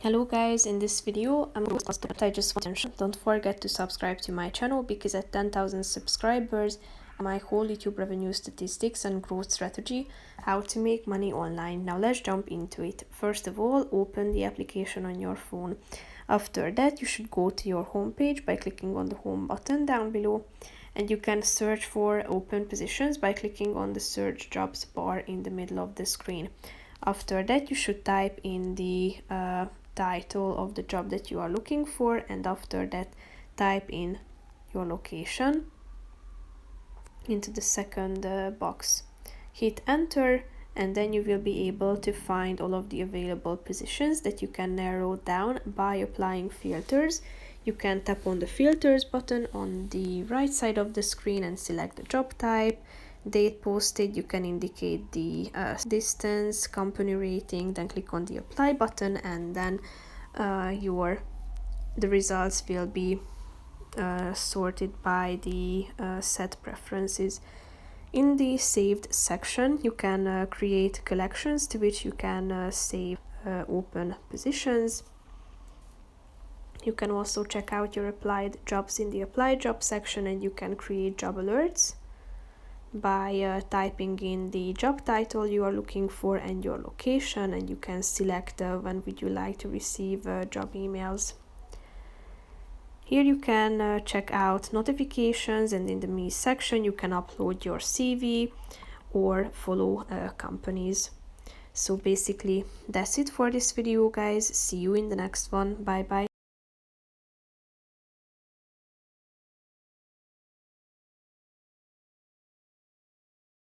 Hello guys, in this video I'm going to start. I just want to mention, don't forget to subscribe to my channel because at 10,000 subscribers my whole YouTube revenue statistics and growth strategy, how to make money online. Now let's jump into it. First of all, open the application on your phone. After that, you should go to your home page by clicking on the home button down below, and you can search for open positions by clicking on the search jobs bar in the middle of the screen. After that, you should type in the title of the job that you are looking for, and after that type in your location into the second box. Hit enter, and then you will be able to find all of the available positions that you can narrow down by applying filters. You can tap on the filters button on the right side of the screen and select the job type, date posted. You can indicate the distance, company rating, then click on the apply button, and then the results will be sorted by the set preferences. In the saved section, you can create collections to which you can save open positions. You can also check out your applied jobs in the applied job section, and you can create job alerts by typing in the job title you are looking for and your location, and you can select when would you like to receive job emails. Here you can check out notifications, and in the me section you can upload your CV or follow companies. So basically that's it for this video guys. See you in the next one. Bye bye.